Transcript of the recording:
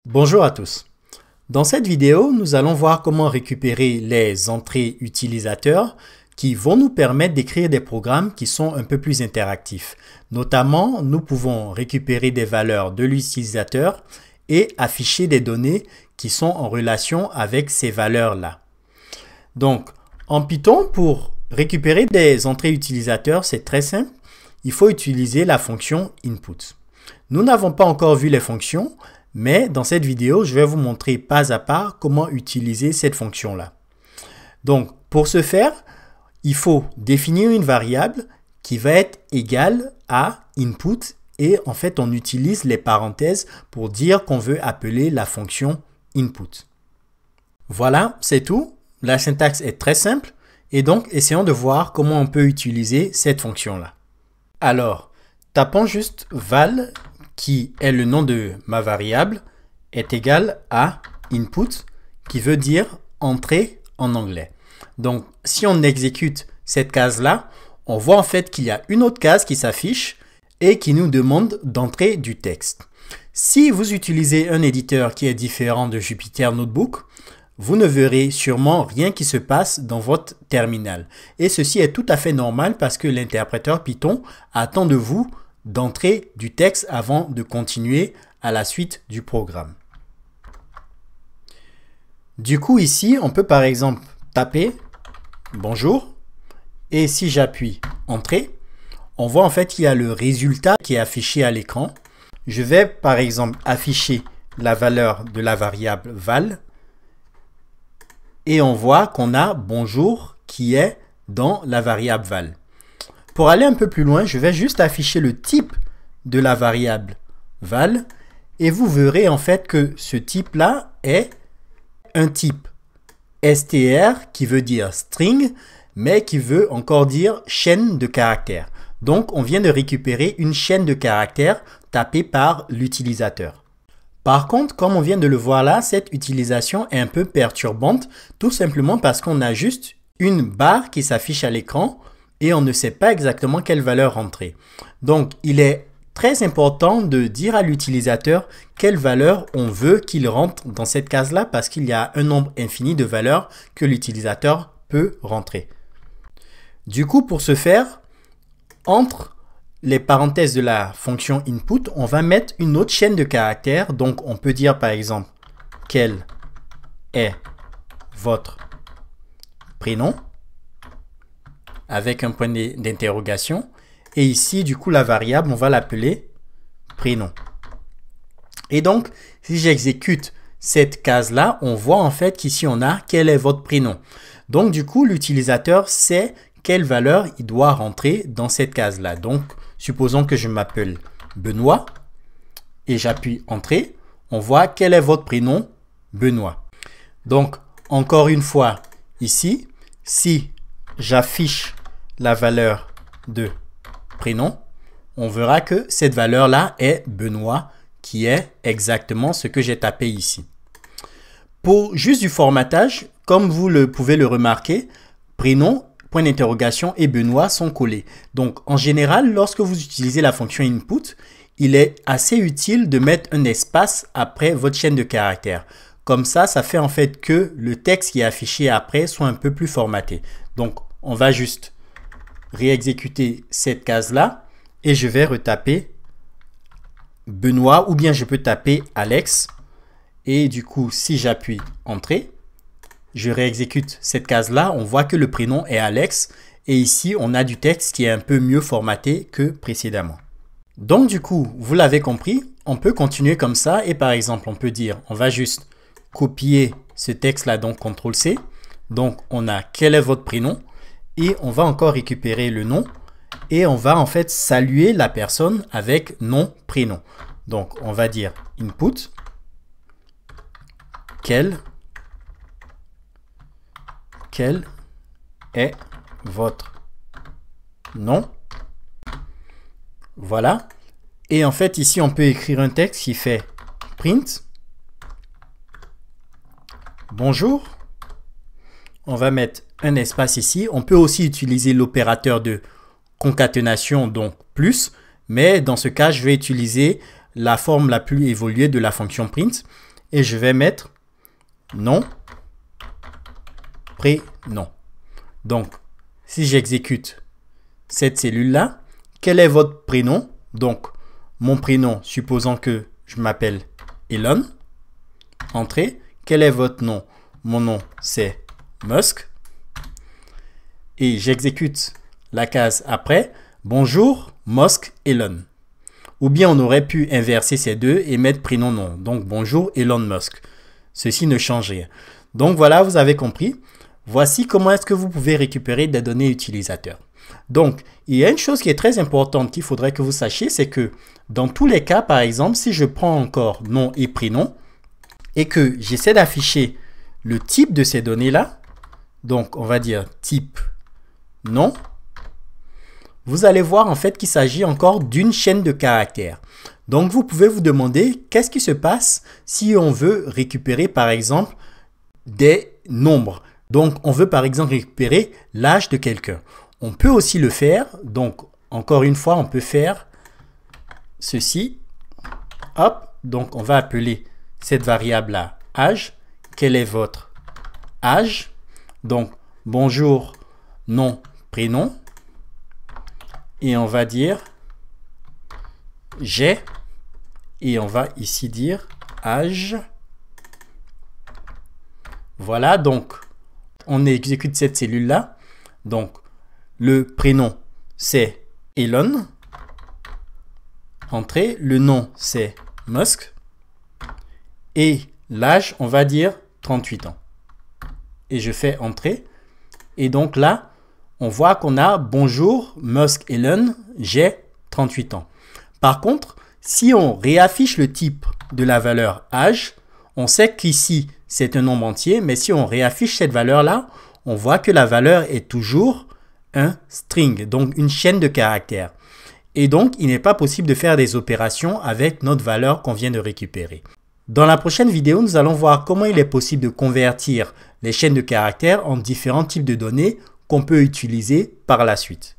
Bonjour à tous. Dans cette vidéo, nous allons voir comment récupérer les entrées utilisateurs qui vont nous permettre d'écrire des programmes qui sont un peu plus interactifs. Notamment, nous pouvons récupérer des valeurs de l'utilisateur et afficher des données qui sont en relation avec ces valeurs-là. Donc, en Python, pour récupérer des entrées utilisateurs, c'est très simple. Il faut utiliser la fonction input. Nous n'avons pas encore vu les fonctions, mais dans cette vidéo, je vais vous montrer pas à pas comment utiliser cette fonction-là. Donc, pour ce faire, il faut définir une variable qui va être égale à input et en fait, on utilise les parenthèses pour dire qu'on veut appeler la fonction input. Voilà, c'est tout. La syntaxe est très simple et donc, essayons de voir comment on peut utiliser cette fonction-là. Alors, tapons juste val qui est le nom de ma variable, est égal à input, qui veut dire entrée en anglais. Donc, si on exécute cette case-là, on voit en fait qu'il y a une autre case qui s'affiche et qui nous demande d'entrer du texte. Si vous utilisez un éditeur qui est différent de Jupyter Notebook, vous ne verrez sûrement rien qui se passe dans votre terminal. Et ceci est tout à fait normal parce que l'interpréteur Python attend de vous d'entrer du texte avant de continuer à la suite du programme. Du coup, ici, on peut par exemple taper « Bonjour » et si j'appuie « Entrée », on voit en fait qu'il y a le résultat qui est affiché à l'écran. Je vais par exemple afficher la valeur de la variable val et on voit qu'on a « Bonjour » qui est dans la variable val. Pour aller un peu plus loin, je vais juste afficher le type de la variable val et vous verrez en fait que ce type-là est un type str qui veut dire string mais qui veut encore dire chaîne de caractères. Donc, on vient de récupérer une chaîne de caractères tapée par l'utilisateur. Par contre, comme on vient de le voir là, cette utilisation est un peu perturbante tout simplement parce qu'on a juste une barre qui s'affiche à l'écran et on ne sait pas exactement quelle valeur rentrer. Donc, il est très important de dire à l'utilisateur quelle valeur on veut qu'il rentre dans cette case-là parce qu'il y a un nombre infini de valeurs que l'utilisateur peut rentrer. Du coup, pour ce faire, entre les parenthèses de la fonction input, on va mettre une autre chaîne de caractères. Donc, on peut dire par exemple quel est votre prénom avec un point d'interrogation. Et ici, du coup, la variable, on va l'appeler prénom. Et donc, si j'exécute cette case-là, on voit en fait qu'ici, on a quel est votre prénom. Donc, du coup, l'utilisateur sait quelle valeur il doit rentrer dans cette case-là. Donc, supposons que je m'appelle Benoît et j'appuie Entrée. On voit quel est votre prénom, Benoît. Donc, encore une fois, ici, si j'affiche la valeur de prénom, on verra que cette valeur-là est Benoît, qui est exactement ce que j'ai tapé ici. Pour juste du formatage, comme vous pouvez le remarquer, prénom, point d'interrogation et Benoît sont collés. Donc, en général, lorsque vous utilisez la fonction input, il est assez utile de mettre un espace après votre chaîne de caractères. Comme ça fait en fait que le texte qui est affiché après soit un peu plus formaté. Donc, on va juste réexécuter cette case-là et je vais retaper Benoît ou bien je peux taper Alex. Et du coup, si j'appuie Entrée, je réexécute cette case-là, on voit que le prénom est Alex et ici, on a du texte qui est un peu mieux formaté que précédemment. Donc du coup, vous l'avez compris, on peut continuer comme ça et par exemple, on peut dire, on va juste copier ce texte-là, donc CTRL-C. Donc, on a quel est votre prénom et on va encore récupérer le nom et on va en fait saluer la personne avec nom, prénom. Donc, on va dire input, quel est votre nom. Voilà. Et en fait, ici, on peut écrire un texte qui fait print. Bonjour. On va mettre un espace ici. On peut aussi utiliser l'opérateur de concaténation, donc plus. Mais dans ce cas, je vais utiliser la forme la plus évoluée de la fonction print. et je vais mettre nom, prénom. Donc, si j'exécute cette cellule-là, quel est votre prénom? Donc, mon prénom, supposons que je m'appelle Elon. Entrée. Quel est votre nom? Mon nom, c'est Musk. Et j'exécute la case après. Bonjour, Musk, Elon. Ou bien on aurait pu inverser ces deux et mettre prénom-nom. Donc, bonjour, Elon Musk. Ceci ne change rien. Donc, voilà, vous avez compris. Voici comment est-ce que vous pouvez récupérer des données utilisateurs. Donc, il y a une chose qui est très importante qu'il faudrait que vous sachiez, c'est que dans tous les cas, par exemple, si je prends encore nom et prénom et que j'essaie d'afficher le type de ces données-là, donc on va dire type nom, vous allez voir en fait qu'il s'agit encore d'une chaîne de caractères. Donc, vous pouvez vous demander qu'est-ce qui se passe si on veut récupérer par exemple des nombres. Donc, on veut par exemple récupérer l'âge de quelqu'un. On peut aussi le faire. Donc, encore une fois, on peut faire ceci. Hop. Donc, on va appeler cette variable-là âge. Quel est votre âge? Donc, bonjour, nom, prénom. Et on va dire j'ai. Et on va ici dire âge. Voilà, donc, on exécute cette cellule-là. Donc, le prénom, c'est Elon. Entrée. Le nom, c'est Musk. Et l'âge, on va dire 38 ans. Et je fais entrée. Et donc là, on voit qu'on a bonjour, Musk Elon, j'ai 38 ans. Par contre, si on réaffiche le type de la valeur âge, on sait qu'ici, c'est un nombre entier, mais si on réaffiche cette valeur-là, on voit que la valeur est toujours un string, donc une chaîne de caractères. Et donc, il n'est pas possible de faire des opérations avec notre valeur qu'on vient de récupérer. Dans la prochaine vidéo, nous allons voir comment il est possible de convertir les chaînes de caractères en différents types de données qu'on peut utiliser par la suite.